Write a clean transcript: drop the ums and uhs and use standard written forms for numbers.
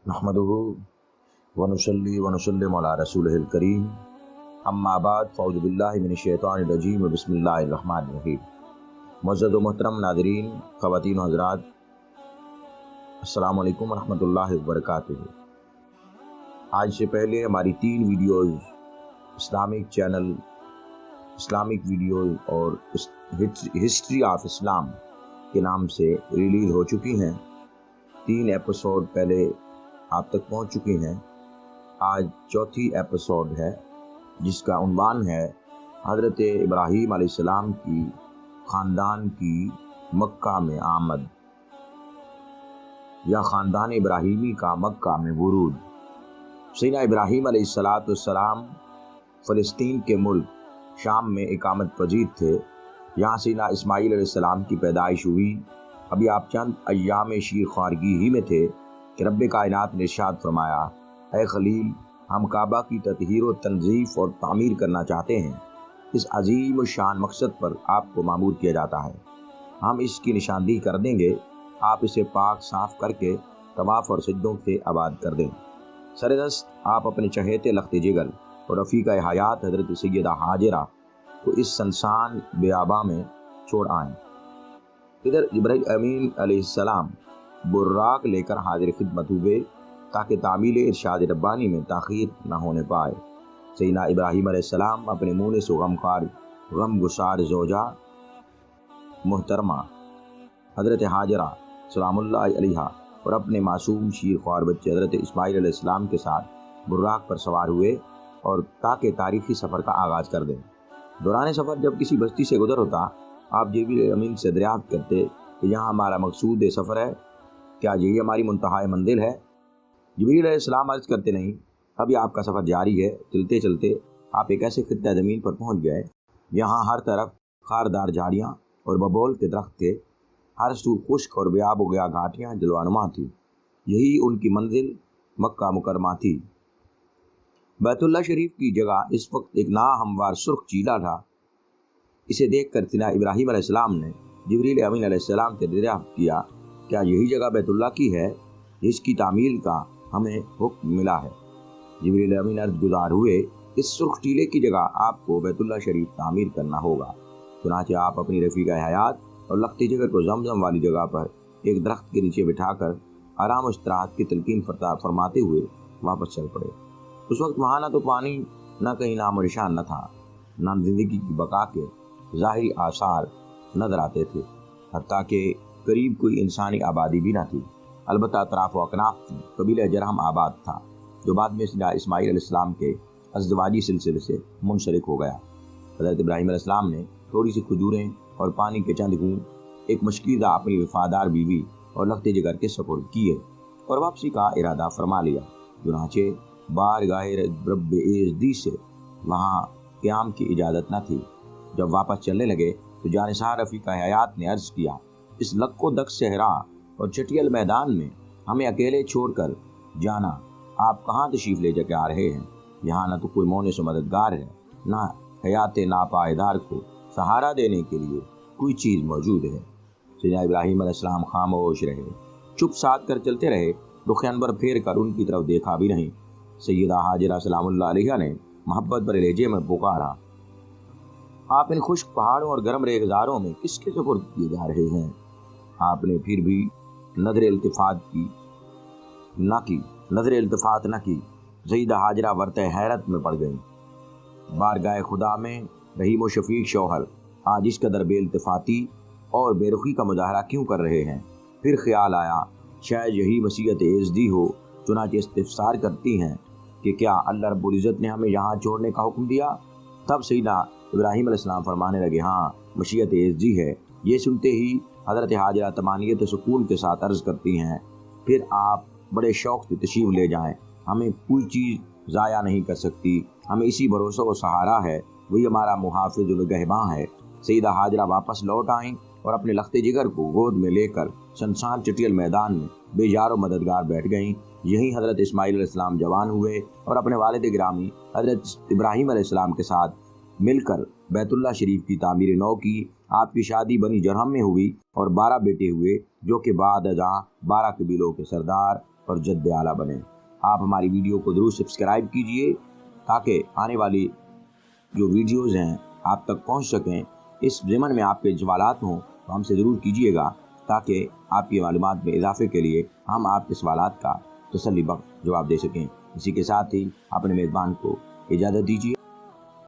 नहमदुहु व नुसल्ली व नुसल्लिमु अला रसूलिहिल करीम अम्मा बाद फ़अऊज़ु बिल्लाहि मिनश्शैतानिर रजीम बिस्मिल्लाहिर रहमानिर रहीम। मुअज़्ज़ज़ व मोहतरम नाज़रीन, ख़वातीन व हज़रात, अस्सलामु अलैकुम व रहमतुल्लाहि व बरकातुहू। आज से पहले हमारी 3 videos Islamic channel Islamic videos और हिस्ट्री ऑफ इस्लाम के नाम से रिलीज़ हो चुकी हैं। 3 एपिसोड पहले आप तक पहुंच चुकी हैं। आज चौथी एपिसोड है जिसका उन्वान है हज़रत इब्राहीम अलैहिस्सलाम की ख़ानदान की मक्का में आमद या ख़ानदान इब्राहीमी का मक्का में वुरूद। सैयदना इब्राहीम अलैहिस्सलाम फ़लस्तीन के मुल्क शाम में इकामत पजीर थे। यहाँ सैयदना इस्माईल अलैहिस्सलाम की पैदाइश हुई। अभी आप चंद अय्याम शीर ख्वारगी ही में थे कि रब्ब कायनात ने इरशाद फरमाया, ऐ खलील, हम काबा की ततहीर व तंज़ीफ़ और तामीर करना चाहते हैं। इस अजीम शान मकसद पर आपको मामूर किया जाता है। हम इसकी निशानदेही कर देंगे। आप इसे पाक साफ़ करके तवाफ़ और सजदों से आबाद कर दें। सरदस्त आप अपने चहेते लख्ते जिगर और रफ़ीक़ा हयात हज़रत सैयदा हाजरा को इस सनसान बेआबा में छोड़ आएँ। इधर जिब्राईल अमीन अलैहिस्सलाम बुर्राक लेकर हाजिर खिदमत हुए ताकि तामील इरशाद रब्बानी में ताख़ीर न होने पाए। सैयदना इब्राहीम अलैहिस्सलाम अपने मुँह से गम गुसार ज़ौजा मोहतरमा हज़रत हाजरा सलामुल्लाह अलैहा और अपने मासूम शीर ख्वार बच्चे हज़रत इस्माईल अलैहिस्सलाम के साथ बुर्राक पर सवार हुए और ताकि तारीख़ी सफ़र का आगाज़ कर दें। दौरान सफ़र जब किसी बस्ती से गुज़र होता, आप जिब्रील अमीन से दरियाफ़्त करते कि यहाँ हमारा मकसूद सफ़र है, क्या यही हमारी मुंतहा मंजिल है? जिब्रील अलैहिस्सलाम अर्ज़ करते, नहीं, अभी आपका सफ़र जारी है। चलते चलते आप एक ऐसे खित्ता ज़मीन पर पहुँच गए यहाँ हर तरफ खारदार झाड़ियाँ और बबोल के दरख्त थे। हर सू खुश्क और बेआब हो गया घाटियाँ जलवानुमा थी। यही उनकी मंजिल मक्का मुकरमा थी। बैतुल्लाह शरीफ की जगह इस वक्त एक नाहमवार सुर्ख चीला था। इसे देख कर सैयदना इब्राहीम अलैहिस्सलाम ने जिब्रील अमीन अलैहिस्सलाम से दरियाफ़्त किया, क्या यही जगह बैतुल्लाह की है जिसकी तामील का हमें हुक्म मिला है? जिब्रील अमीन अर्ज़ गुज़ार हुए, इस सुर्ख टीले की जगह आपको बैतुल्लाह शरीफ तामीर करना होगा। चुनांचे आप अपनी रफ़ीक़ा हयात और लख्ते जिगर को ज़मज़म वाली जगह पर एक दरख्त के नीचे बिठाकर आराम और इस्तिराहत की तलकीन फरमाते हुए वापस चल पड़े। उस वक्त वहाँ न तो पानी, न कहीं नामो निशान न था, न ज़िंदगी की बका के ज़ाहिरी आसार नज़र आते थे। हत्ता कि करीब कोई इंसानी आबादी भी न थी। अलबत्ता अतराफ़ व अकनाफ़ में कबीला जरहम आबाद था, जो बाद में सैयदना इस्माईल अलैहिस्सलाम के अज़दवाजी सिलसिले से मुंसलिक हो गया। हज़रत इब्राहीम अलैहिस्सलाम ने थोड़ी सी खजूरें और पानी के चंद घूंट एक मशकीदा अपनी वफ़ादार बीवी और लख्ते जिगर के सपुर्द किए और वापसी का इरादा फरमा लिया। चुनांचे बारगाह रब्ब एज़दी से वहाँ क़याम की इजाज़त न थी। जब वापस चलने लगे तो जानिसार रफ़ीक़ा हयात ने अर्ज़ किया, इस लक्को दक सहरा और चटियल मैदान में हमें अकेले छोड़कर जाना, आप कहाँ तशरीफ़ ले जाके आ रहे हैं? यहाँ न तो कोई मौने से मददगार है, न हयात नापायदार को सहारा देने के लिए कोई चीज़ मौजूद है। सैयदना इब्राहीम अलैहिस्सलाम खामोश रहे, चुप साध कर चलते रहे, रुख़ अनवर फेर कर उनकी तरफ देखा भी नहीं। सैयदा हाजरा सलामुल्लाह अलैहा ने मोहब्बत भरे लहजे में पुकारा, आप इन खुश्क पहाड़ों और गर्म रेगिज़ारों में किसके सुपुर्द किए जा रहे हैं? आपने फिर भी नज़र इल्तिफ़ात न की। सैयदा हाजरा वर्त हैरत में पड़ गई। बारगाह खुदा में रहीम व शफ़ीक शौहर आज इस कदर बेइल्तिफ़ाती और बेरुखी का मुज़ाहरा क्यों कर रहे हैं? फिर ख्याल आया, शायद यही मसीहत एज़दी हो। चुनांचे इस्तिफ़सार करती हैं कि क्या अल्लाह रब्बुल इज़्ज़त ने हमें यहाँ छोड़ने का हुक्म दिया? तब सैयदना इब्राहीम अलैहिस्सलाम फरमाने लगे, हाँ, मशीयत एज़दी है। ये सुनते ही हज़रत हाजरा तमानियत सुकून के साथ अर्ज़ करती हैं, फिर आप बड़े शौक़ से तशरीफ़ ले जाएं, हमें कोई चीज़ ज़ाया नहीं कर सकती। हमें इसी भरोसा व सहारा है, वही हमारा मुहाफ़िज़ व निगहबान है। सैयदा हाजरा वापस लौट आईं और अपने लख्ते जिगर को गोद में लेकर शमशान चटियल मैदान में बेजार व मददगार बैठ गईं। यहीं हज़रत इस्माईल अलैहिस्सलाम जवान हुए और अपने वालिद गिरामी हज़रत इब्राहीम अलैहिस्सलाम के साथ मिलकर बैतुल्लाह शरीफ की तामीर नौ की। आपकी शादी बनी जरहम में हुई और 12 बेटे हुए, जो कि बाद अज़ां 12 कबीलों के सरदार اور جد اعلیٰ بنیں۔ آپ ہماری ویڈیو کو ضرور سبسکرائب کیجئے تاکہ آنے والی جو ویڈیوز ہیں آپ تک پہنچ سکیں۔ اس ضمن میں آپ کے سوالات ہوں تو ہم سے ضرور کیجئے گا تاکہ آپ کی معلومات میں اضافے کے لیے ہم آپ کے سوالات کا تسلی بخش جواب دے سکیں۔ اسی کے ساتھ ہی اپنے میزبان کو اجازت دیجیے۔